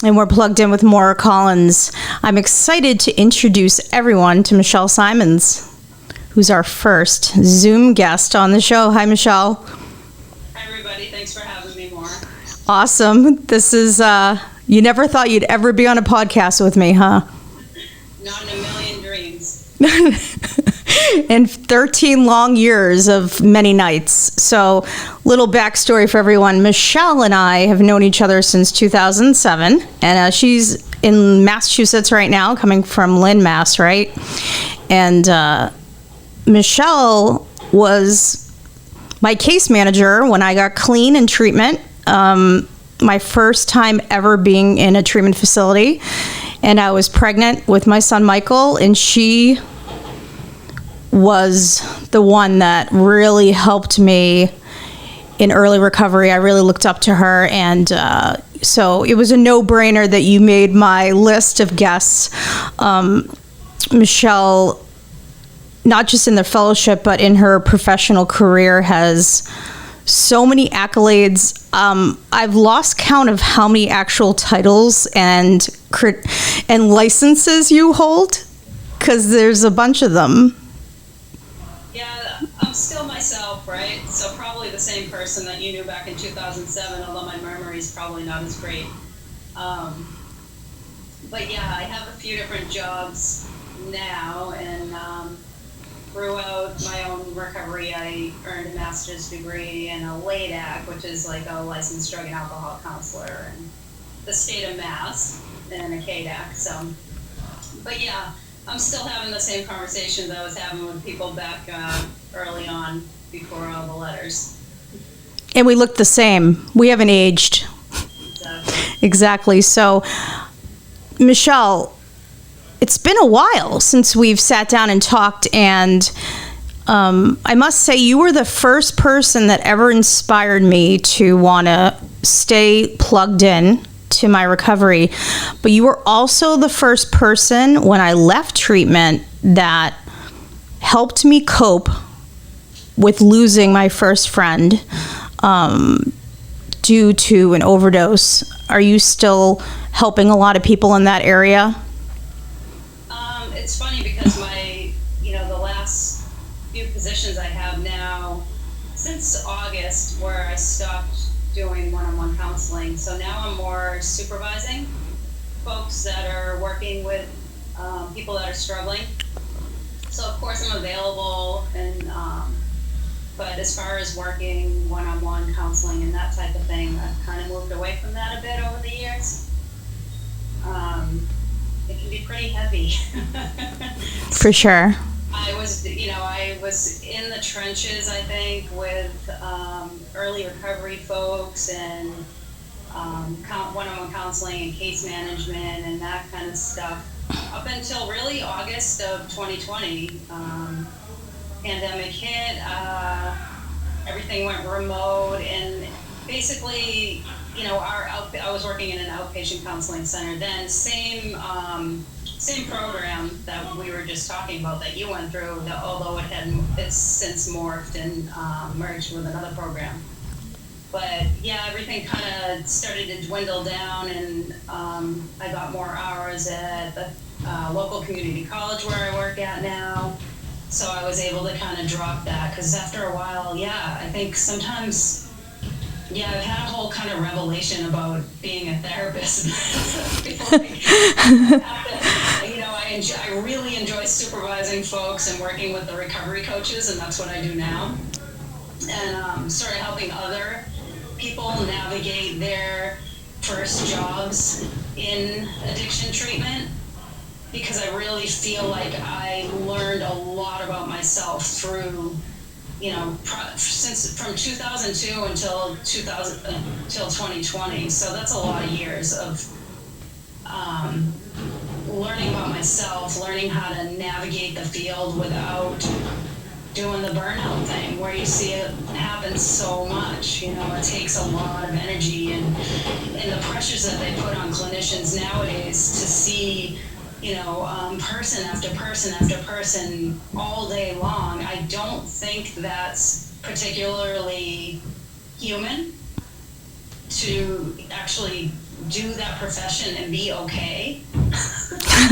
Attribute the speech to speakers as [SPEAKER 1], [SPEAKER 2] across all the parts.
[SPEAKER 1] And we're plugged in with Maura Collins. I'm excited to introduce everyone to Michelle Simons, who's our first Zoom guest on the show. Hi, Michelle.
[SPEAKER 2] Hi, everybody. Thanks for having me, Maura.
[SPEAKER 1] Awesome. This is, you never thought you'd ever be on a podcast with me, huh?
[SPEAKER 2] Not in a million dreams.
[SPEAKER 1] And 13 long years of many nights. So, little backstory for everyone. Michelle and I have known each other since 2007. And she's in Massachusetts right now, coming from Lynn, Mass, right? And Michelle was my case manager when I got clean in treatment. My first time ever being in a treatment facility. And I was pregnant with my son, Michael, and she was the one that really helped me in early recovery. I really looked up to her, and so it was a no-brainer that you made my list of guests. Michelle, not just in the fellowship, but in her professional career, has so many accolades. I've lost count of how many actual titles and licenses you hold, because there's a bunch of them.
[SPEAKER 2] Yeah, I'm still myself, right? So probably the same person that you knew back in 2007, although my memory is probably not as great. But yeah, I have a few different jobs now, and throughout my own recovery, I earned a master's degree and a LADAC, which is like a licensed drug and alcohol counselor in the state of Mass, and a KDAC. So, but yeah, I'm still having the same conversations I was having with people back early on before all the letters.
[SPEAKER 1] And we look the same. We haven't aged. Exactly. So, Michelle, it's been a while since we've sat down and talked, and I must say you were the first person that ever inspired me to want to stay plugged in to my recovery. But you were also the first person when I left treatment that helped me cope with losing my first friend due to an overdose. Are you still helping a lot of people in that area?
[SPEAKER 2] It's funny because the last few positions I have now, since August, where I stopped doing one-on-one counseling, so now I'm more supervising folks that are working with people that are struggling. So of course I'm available, and but as far as working one-on-one counseling and that type of thing, I've kind of moved away from that a bit over the years. It can be pretty heavy.
[SPEAKER 1] For sure.
[SPEAKER 2] I was in the trenches, I think, with early recovery folks and one-on-one counseling and case management and that kind of stuff up until really August of 2020. Pandemic hit, everything went remote, and basically, I was working in an outpatient counseling center then, same program that we were just talking about that you went through, although it's since morphed and merged with another program. But yeah, everything kind of started to dwindle down, and I got more hours at the local community college where I work at now. So I was able to kind of drop that, because after a while, I think sometimes, I've had a whole kind of revelation about being a therapist. I really enjoy supervising folks and working with the recovery coaches, and that's what I do now. And started helping other people navigate their first jobs in addiction treatment, because I really feel like I learned a lot about myself through, since from 2002 until 2020. So that's a lot of years of learning about myself, learning how to navigate the field without doing the burnout thing, where you see it happen so much. It takes a lot of energy, and the pressures that they put on clinicians nowadays to see person after person after person all day long. I don't think that's particularly human to actually do that profession and be okay.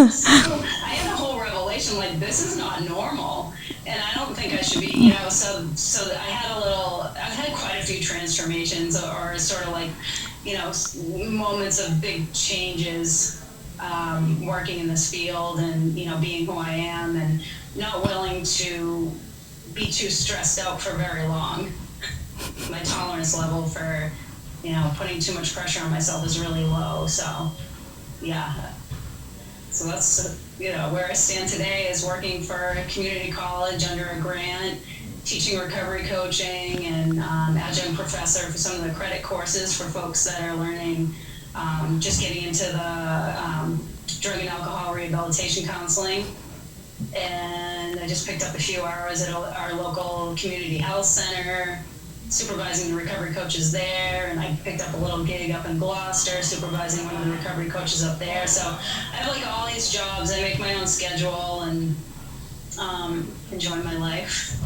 [SPEAKER 2] So I had a whole revelation, like, this is not normal, and I don't think I should be, so I've had quite a few transformations, or sort of like, moments of big changes, working in this field, and, being who I am, and not willing to be too stressed out for very long. My tolerance level for, putting too much pressure on myself is really low. So, yeah. So that's, where I stand today, is working for a community college under a grant, teaching recovery coaching, and adjunct professor for some of the credit courses for folks that are learning, just getting into the drug and alcohol rehabilitation counseling. And I just picked up a few hours at our local community health center, supervising the recovery coaches there, and I picked up a little gig up in Gloucester, supervising one of the recovery coaches up there. So I have like all these jobs. I make my own schedule and enjoy my life.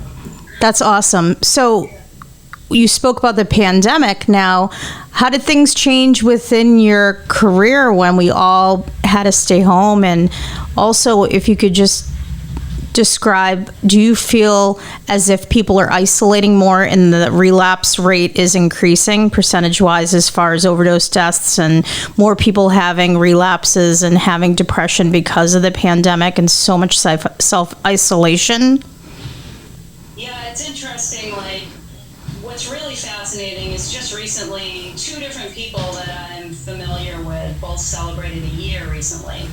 [SPEAKER 1] That's awesome. So you spoke about the pandemic. Now, how did things change within your career when we all had to stay home? And also, if you could just describe, do you feel as if people are isolating more and the relapse rate is increasing percentage-wise as far as overdose deaths, and more people having relapses and having depression because of the pandemic and so much self-isolation?
[SPEAKER 2] Yeah, it's interesting. Like, what's really fascinating is just recently, two different people that I'm familiar with both celebrated a year recently.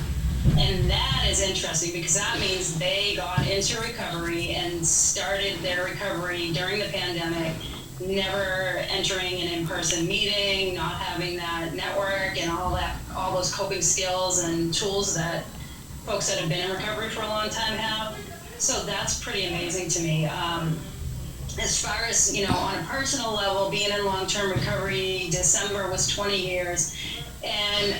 [SPEAKER 2] And that is interesting because that means they got into recovery and started their recovery during the pandemic, never entering an in-person meeting, not having that network and all those coping skills and tools that folks that have been in recovery for a long time have. So that's pretty amazing to me. As far as, on a personal level, being in long-term recovery, December was 20 years. And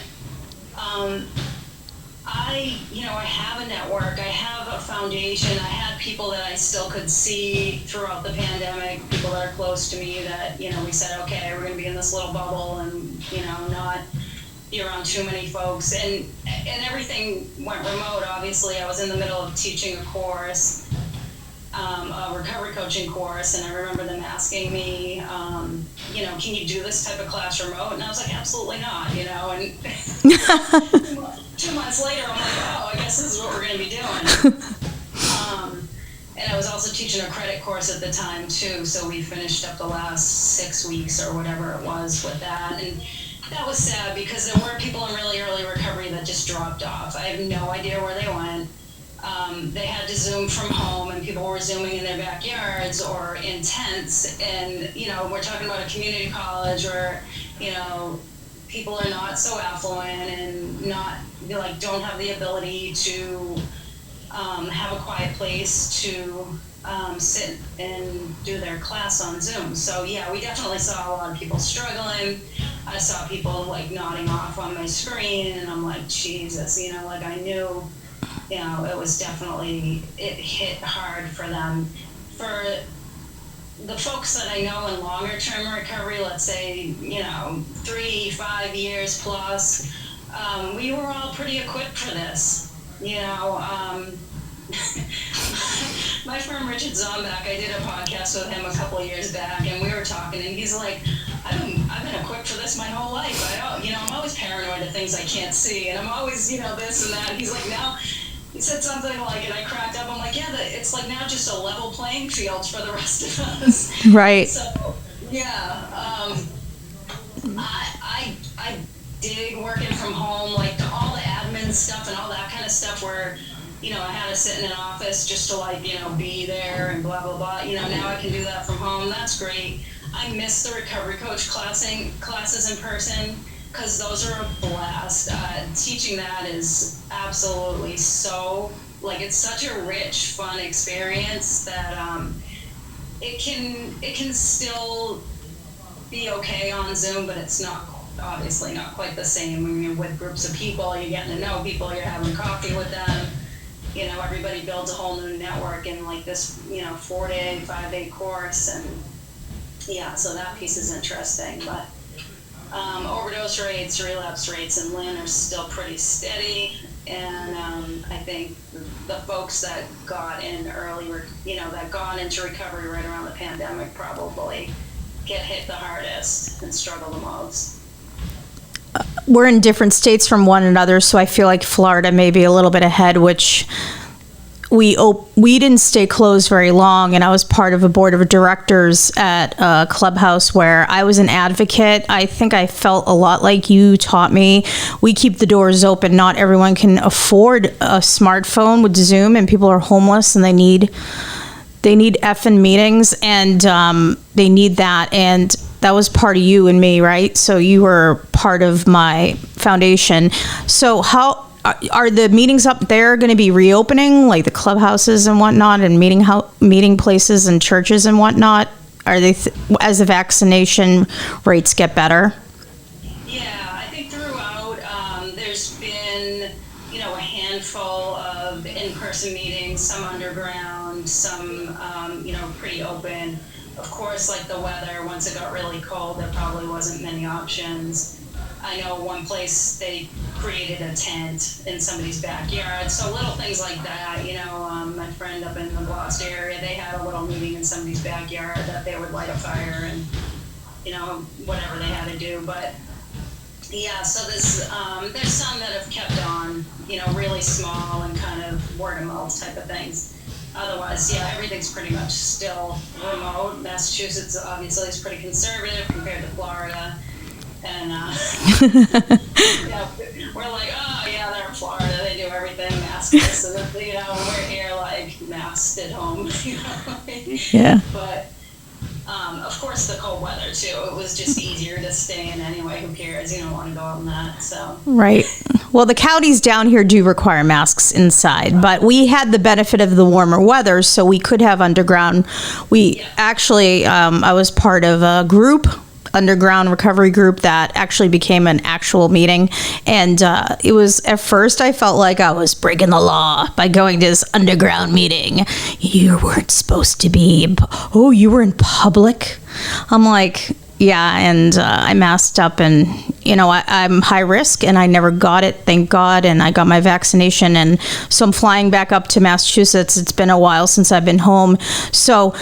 [SPEAKER 2] I have a network, I have a foundation, I had people that I still could see throughout the pandemic, people that are close to me that, we said, okay, we're going to be in this little bubble and, not be around too many folks. And everything went remote, obviously. I was in the middle of teaching a course, a recovery coaching course, and I remember them asking me, can you do this type of class remote? And I was like, absolutely not, and 2 months later, I'm like, I guess this is what we're going to be doing. And I was also teaching a credit course at the time, too, so we finished up the last 6 weeks or whatever it was with that. And that was sad because there were people in really early recovery that just dropped off. I have no idea where they went. They had to Zoom from home, and people were Zooming in their backyards or in tents. And, we're talking about a community college where, people are not so affluent and not, don't have the ability to have a quiet place to sit and do their class on Zoom. So, yeah, we definitely saw a lot of people struggling. I saw people, nodding off on my screen, and I'm like, Jesus, I knew, it was definitely, it hit hard for them. For the folks that I know in longer term recovery, let's say, 3-5 years plus, we were all pretty equipped for this. My friend Richard Zombach, I did a podcast with him a couple of years back, and we were talking, and he's like, I've been equipped for this my whole life. I'm always paranoid of things I can't see, and I'm always, this and that. He's like, now, he said something like, and I cracked up. I'm like, yeah, it's like now just a level playing field for the rest of us.
[SPEAKER 1] Right.
[SPEAKER 2] So, yeah, I dig working from home, all the admin stuff and all that kind of stuff where, I had to sit in an office just to be there and blah, blah, blah. Now I can do that from home. That's great. I miss the recovery coach classes in person, because those are a blast. Teaching that is absolutely so, it's such a rich, fun experience that it can still be okay on Zoom, but it's not, obviously not quite the same when you're with groups of people, you're getting to know people, you're having coffee with them. Everybody builds a whole new network in this, 4-day, 5-day course, and yeah, so that piece is interesting, but Overdose rates, relapse rates in Lynn are still pretty steady. And I think the folks that got in early, that got into recovery right around the pandemic probably get hit the hardest and struggle the most.
[SPEAKER 1] We're in different states from one another, so I feel like Florida may be a little bit ahead, which we didn't stay closed very long, and I was part of a board of directors at a clubhouse where I was an advocate. I think I felt a lot like you taught me. We keep the doors open. Not everyone can afford a smartphone with Zoom, and people are homeless and they need effing meetings, and they need that. And that was part of you and me, right? So you were part of my foundation. So how are the meetings up there going to be reopening, like the clubhouses and whatnot, and meeting places and churches and whatnot? Are they as the vaccination rates get better?
[SPEAKER 2] Yeah, I think throughout there's been a handful of in-person meetings, some underground, some pretty open. Of course, like the weather, once it got really cold, there probably wasn't many options. I know one place they created a tent in somebody's backyard, so little things like that. My friend up in the Gloucester area, they had a little meeting in somebody's backyard that they would light a fire and whatever they had to do. But yeah, so there's some that have kept on, really small and kind of word of mouth type of things. Otherwise, yeah, everything's pretty much still remote. Massachusetts obviously is pretty conservative compared to Florida. And we're like, oh yeah, they're in Florida, they do everything maskless, and we're here like masked at home.
[SPEAKER 1] Yeah.
[SPEAKER 2] But of course the cold weather too. It was just easier to stay in anyway. Who cares? You don't want to go out in that. So. Right.
[SPEAKER 1] Well, the counties down here do require masks inside, but we had the benefit of the warmer weather, so we could have underground. Actually, I was part of a group, underground recovery group, that actually became an actual meeting. And it was, at first I felt like I was breaking the law by going to this underground meeting. You weren't supposed to be, you were in public? I'm like, yeah, and I masked up, and I'm high risk, and I never got it, thank God, and I got my vaccination, and so I'm flying back up to Massachusetts. It's been a while since I've been home, so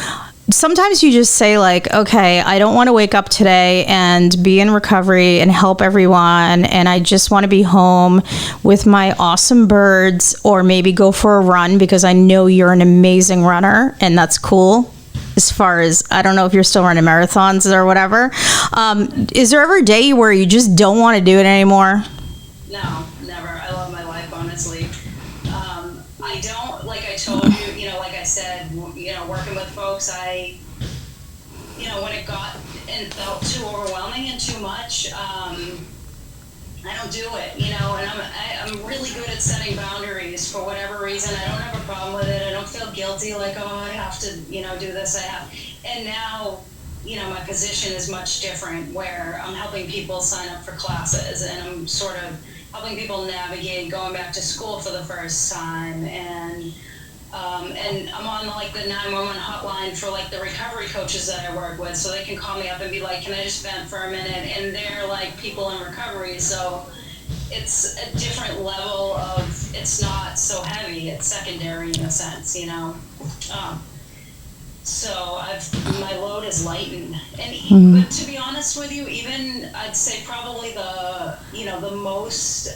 [SPEAKER 1] sometimes you just say like, okay, I don't want to wake up today and be in recovery and help everyone, and I just want to be home with my awesome birds, or maybe go for a run, because I know you're an amazing runner, and that's cool. As far as, I don't know if you're still running marathons or whatever. Is there ever a day where you just don't want to do it anymore?
[SPEAKER 2] No, never. I love my life, honestly. I don't, like I told you, like I said, working with folks, when it got and felt too overwhelming and too much, I don't do it, and I'm really good at setting boundaries for whatever reason. I don't have a problem with it. I don't feel guilty, like, oh, I have to, do this. And now, my position is much different, where I'm helping people sign up for classes, and I'm sort of helping people navigate going back to school for the first time, and I'm on like the 911 hotline for like the recovery coaches that I work with, so they can call me up and be like, can I just vent for a minute? And they're like people in recovery, so it's a different level of, it's not so heavy, it's secondary in a sense, so my load is lightened, and but to be honest with you, even I'd say probably the most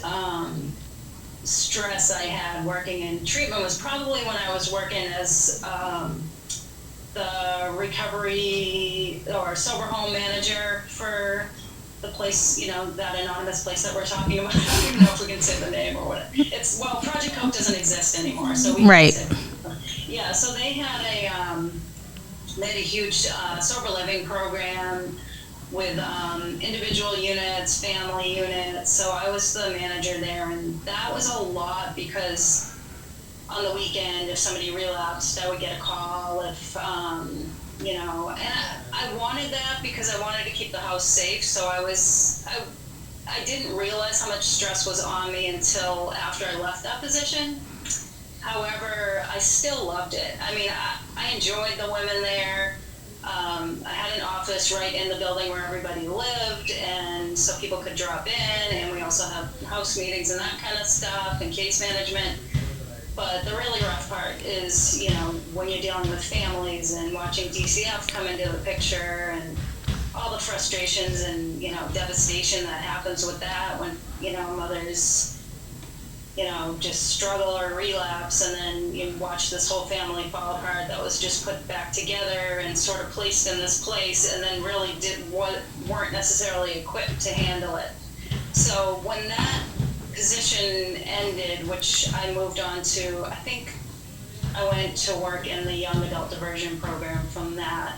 [SPEAKER 2] stress I had working in treatment was probably when I was working as the recovery or sober home manager for the place, that anonymous place that we're talking about. I don't even know if we can say the name or what. Project Hope doesn't exist anymore, so we
[SPEAKER 1] right.
[SPEAKER 2] Can't say. Yeah, so they had a huge sober living program with individual units, family units. So I was the manager there, and that was a lot, because on the weekend, if somebody relapsed, I would get a call if, and I wanted that because I wanted to keep the house safe. So I didn't realize how much stress was on me until after I left that position. However, I still loved it. I mean, I enjoyed the women there. I had an office right in the building where everybody lived, and so people could drop in, and we also have house meetings and that kind of stuff, and case management. But the really rough part is, when you're dealing with families and watching DCF come into the picture, and all the frustrations and, devastation that happens with that when, mothers, just struggle or relapse, and then you watch this whole family fall apart that was just put back together and sort of placed in this place, and then really weren't necessarily equipped to handle it. So when that position ended, which I moved on to, I think I went to work in the young adult diversion program from that.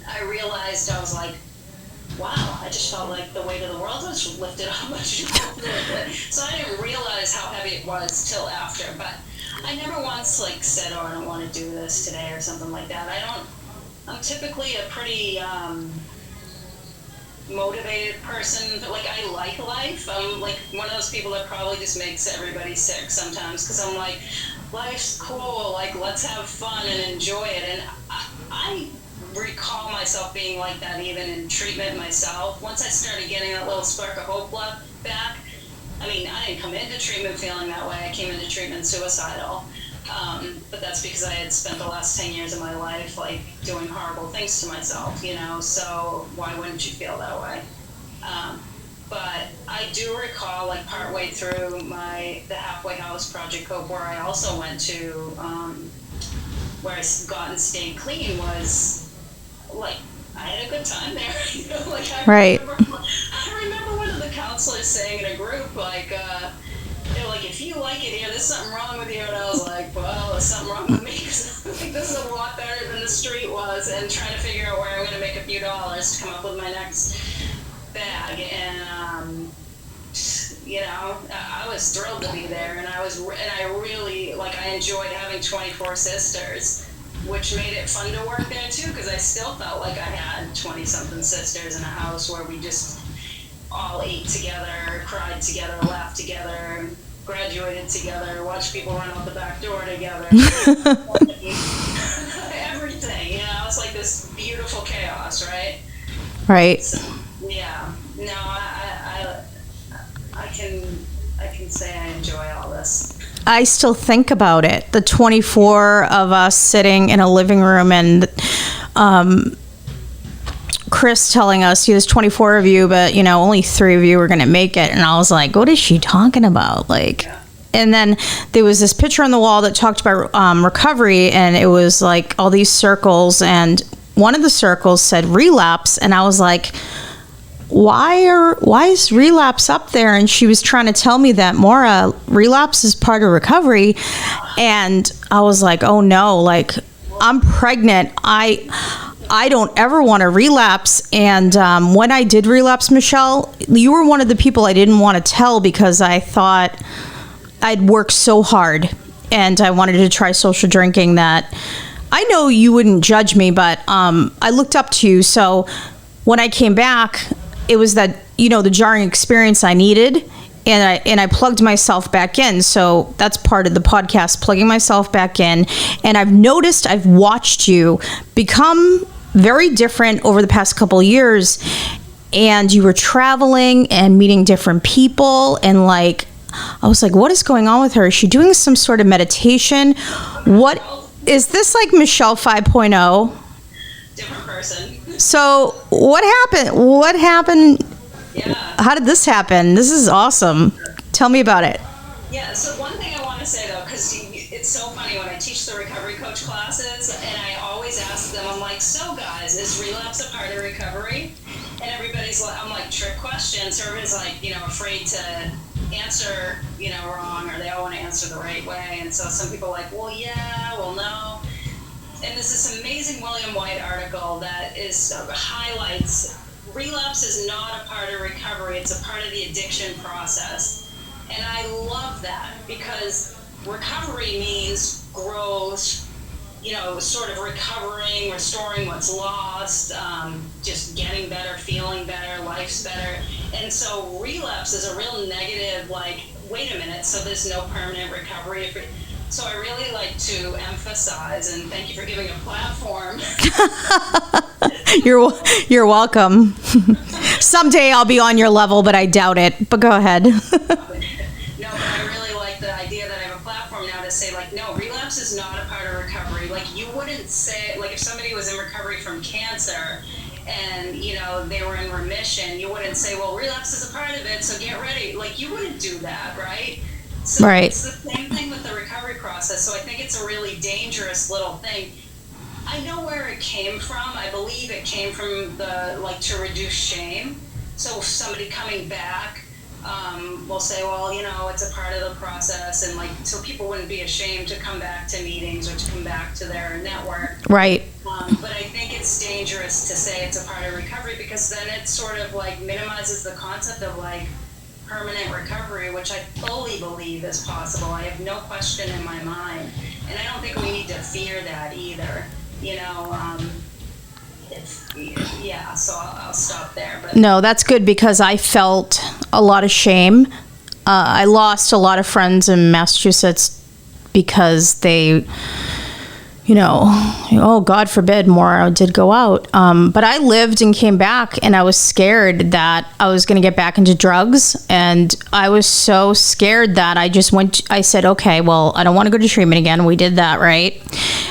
[SPEAKER 2] I realized, I was like, wow, I just felt like the weight of the world was lifted off my shoulders. So I didn't realize how heavy it was till after, but I never once said, oh, I don't want to do this today or something like that. I'm typically a pretty motivated person. I like life. I'm one of those people that probably just makes everybody sick sometimes, because I'm like, life's cool, let's have fun and enjoy it. And I recall myself being like that even in treatment myself. Once I started getting that little spark of hope back, I didn't come into treatment feeling that way. I came into treatment suicidal. But that's because I had spent the last 10 years of my life doing horrible things to myself, so why wouldn't you feel that way? But I do recall partway through the Halfway House Project Cope, where I also went to, where I got and stayed clean, was I had a good time there.
[SPEAKER 1] Right.
[SPEAKER 2] I remember one of the counselors saying in a group, they're like, if you like it here, there's something wrong with you. And I was like, well, there's something wrong with me, because I think this is a lot better than the street was, and trying to figure out where I'm going to make a few dollars to come up with my next bag. And, I was thrilled to be there, and I really, I enjoyed having 24 sisters, which made it fun to work there too, because I still felt like I had 20-something sisters in a house where we just all ate together, cried together, laughed together, graduated together, watched people run out the back door together. Everything, it's like this beautiful chaos, right?
[SPEAKER 1] Right.
[SPEAKER 2] So, yeah. No, I can say I enjoy all this.
[SPEAKER 1] I still think about it. The 24 of us sitting in a living room, and Chris telling us, there's 24 of you, but only 3 of you are going to make it. And I was like, what is she talking about?
[SPEAKER 2] Yeah.
[SPEAKER 1] And then there was this picture on the wall that talked about recovery, and it was all these circles, and one of the circles said relapse, and I was like, why is relapse up there? And she was trying to tell me that, Maura, relapse is part of recovery. And I was like, oh no, I'm pregnant. I don't ever want to relapse. And when I did relapse, Michelle, you were one of the people I didn't want to tell, because I thought I'd worked so hard and I wanted to try social drinking, that I know you wouldn't judge me, but I looked up to you. So when I came back, it was that, the jarring experience I needed, and I plugged myself back in. So that's part of the podcast, plugging myself back in. And I've watched you become very different over the past couple of years, and you were traveling and meeting different people, and I was like, what is going on with her? Is she doing some sort of meditation? What is this, Michelle 5.0?
[SPEAKER 2] Different person.
[SPEAKER 1] So what happened?
[SPEAKER 2] Yeah.
[SPEAKER 1] How did this happen? This is awesome. Tell me about it.
[SPEAKER 2] Yeah, so one thing I want to say, though, because it's so funny when I teach the recovery coach classes, and I always ask them, I'm like, so guys, is relapse a part of recovery? And everybody's like, I'm like, trick question. So everybody's afraid to answer, wrong, or they all want to answer the right way. And so some people are like, well, yeah, well, no. And there's this amazing William White article that highlights relapse is not a part of recovery, it's a part of the addiction process. And I love that, because recovery means growth, sort of recovering, restoring what's lost, just getting better, feeling better, life's better. And so relapse is a real negative, wait a minute, so there's no permanent recovery. So I really like to emphasize, and thank you for giving a platform.
[SPEAKER 1] You're welcome. Someday I'll be on your level, but I doubt it. But go ahead.
[SPEAKER 2] No, but I really like the idea that I have a platform now to say, like, no, relapse is not a part of recovery. Like, you wouldn't say, like, if somebody was in recovery from cancer and, you know, they were in remission, you wouldn't say, well, relapse is a part of it, so get ready. Like, you wouldn't do that, right? So
[SPEAKER 1] Right.
[SPEAKER 2] It's the same thing with the recovery process. So I think it's a really dangerous little thing. I know where it came from. I believe it came from the, like, to reduce shame. So somebody coming back will say, well, you know, it's a part of the process, and, like, so people wouldn't be ashamed to come back to meetings or to come back to their network.
[SPEAKER 1] Right.
[SPEAKER 2] But I think it's dangerous to say it's a part of recovery, because then it sort of, like, minimizes the concept of, like, permanent recovery, which I fully believe is possible. I have no question in my mind, and I don't think we need to fear that either. You know, so I'll stop there. But
[SPEAKER 1] No, that's good, because I felt a lot of shame. I lost a lot of friends in Massachusetts because they, you know, oh, God forbid, Maura did go out. But I lived and came back, and I was scared that I was going to get back into drugs. And I was so scared that I said, okay, well, I don't want to go to treatment again. We did that, right?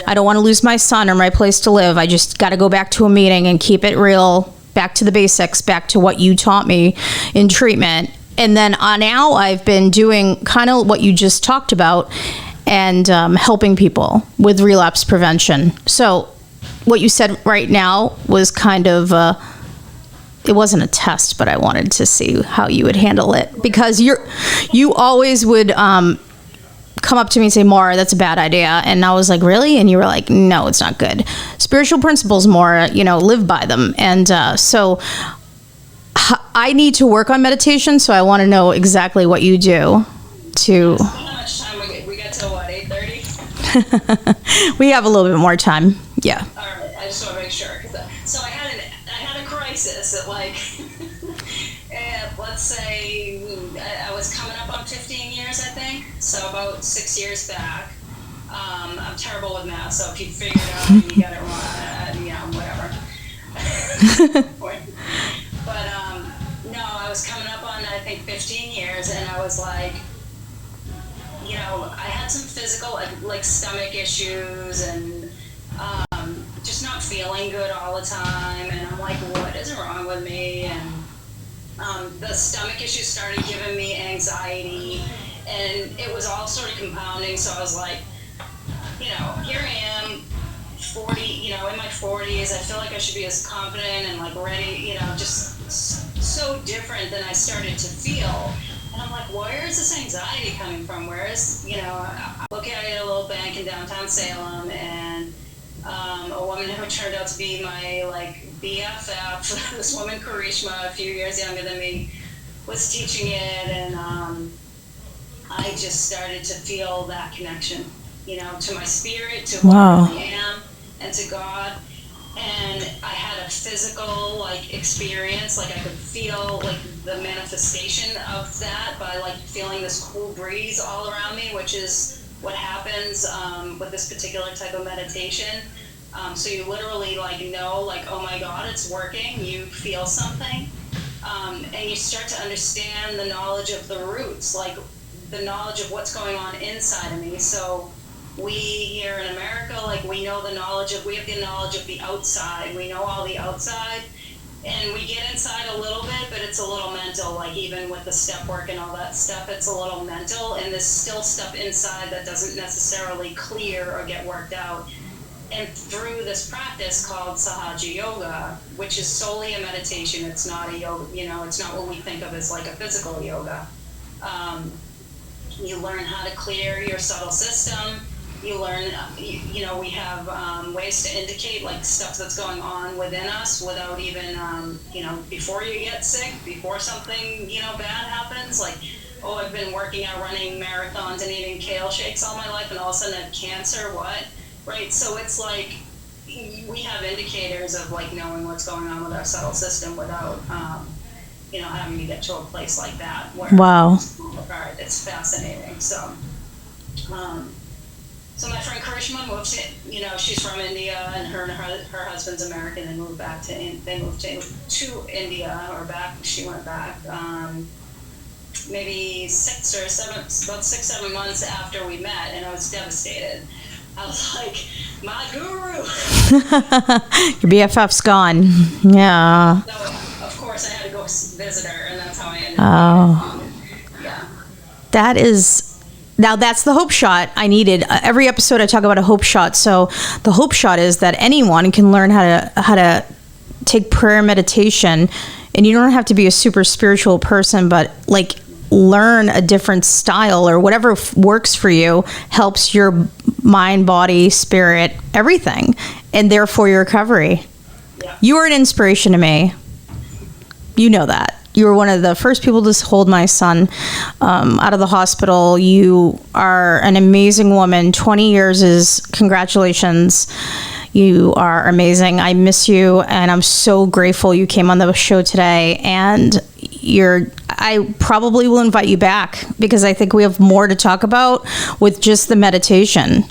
[SPEAKER 1] I don't want to lose my son or my place to live. I just got to go back to a meeting and keep it real, back to the basics, back to what you taught me in treatment. And then now I've been doing kind of what you just talked about, and helping people with relapse prevention. So what you said right now was kind of, it wasn't a test, but I wanted to see how you would handle it, because you always would come up to me and say, Maura, that's a bad idea. And I was like, really? And you were like, no, it's not good. Spiritual principles, Maura, you know, live by them. And so I need to work on meditation, so I want to know exactly what you do to...
[SPEAKER 2] how much time we got till what, 8:30?
[SPEAKER 1] We have a little bit more time. Yeah.
[SPEAKER 2] All right, I just want to make sure. So I had a crisis at, like, let's say I was coming up on 15 years, I think. So about 6 years back. I'm terrible with math, so if you figure it out and you got it wrong, whatever. But no, I was coming up on, I think, 15 years, and I was like, you know, I had some physical, like stomach issues, and just not feeling good all the time. And I'm like, what is wrong with me? And the stomach issues started giving me anxiety, and it was all sort of compounding. So I was like, you know, here I am, 40, you know, in my 40s. I feel like I should be as confident and, like, ready, you know, just so different than I started to feel. And I'm like, where is this anxiety coming from? Where is, you know, I look at it at a little bank in downtown Salem, and a woman who turned out to be my, like, BFF, this woman, Karishma, a few years younger than me, was teaching it, and I just started to feel that connection, you know, to my spirit, to who I really am, and to God. And I had a physical, like, experience, like I could feel, like, the manifestation of that by, like, feeling this cool breeze all around me, which is what happens with this particular type of meditation. So you literally, like, know, like, oh my God, it's working. You feel something, and you start to understand the knowledge of the roots, like the knowledge of what's going on inside of me. So we here in America, like, we have the knowledge of the outside. We know all the outside, and we get inside a little bit, but it's a little mental. Like, even with the step work and all that stuff, it's a little mental, and there's still stuff inside that doesn't necessarily clear or get worked out. And through this practice called Sahaja Yoga, which is solely a meditation, it's not a yoga, you know, it's not what we think of as, like, a physical yoga. You learn how to clear your subtle system. You learn, you know, we have ways to indicate, like, stuff that's going on within us without even, you know, before you get sick, before something, you know, bad happens. Like, oh, I've been working out, running marathons and eating kale shakes all my life, and all of a sudden I have cancer, what? Right? So it's like we have indicators of, like, knowing what's going on with our subtle system without, you know, having to get to a place like that. Where
[SPEAKER 1] Wow.
[SPEAKER 2] It's fascinating. So, So my friend Karishma moved to, she's from India, and her husband's American. They moved to India, or back. She went back. Maybe 6-7 months after we met, and I was devastated. I was like, my guru.
[SPEAKER 1] Your BFF's gone. Yeah.
[SPEAKER 2] So, of course, I had to go visit her, and that's how I ended
[SPEAKER 1] Oh.
[SPEAKER 2] up. Yeah.
[SPEAKER 1] That is... Now that's the hope shot I needed. Every episode I talk about a hope shot. So the hope shot is that anyone can learn how to take prayer meditation, and you don't have to be a super spiritual person, but like learn a different style or whatever works for you, helps your mind, body, spirit, everything, and therefore your recovery.
[SPEAKER 2] Yeah.
[SPEAKER 1] You are an inspiration to me. You know that. You were one of the first people to hold my son out of the hospital. You are an amazing woman. 20 years is congratulations. You are amazing. I miss you, and I'm so grateful you came on the show today. And I probably will invite you back because I think we have more to talk about with just the meditation.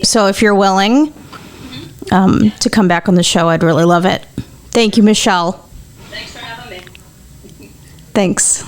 [SPEAKER 1] So if you're willing to come back on the show, I'd really love it. Thank you, Michelle.
[SPEAKER 2] Thanks for having me.
[SPEAKER 1] Thanks.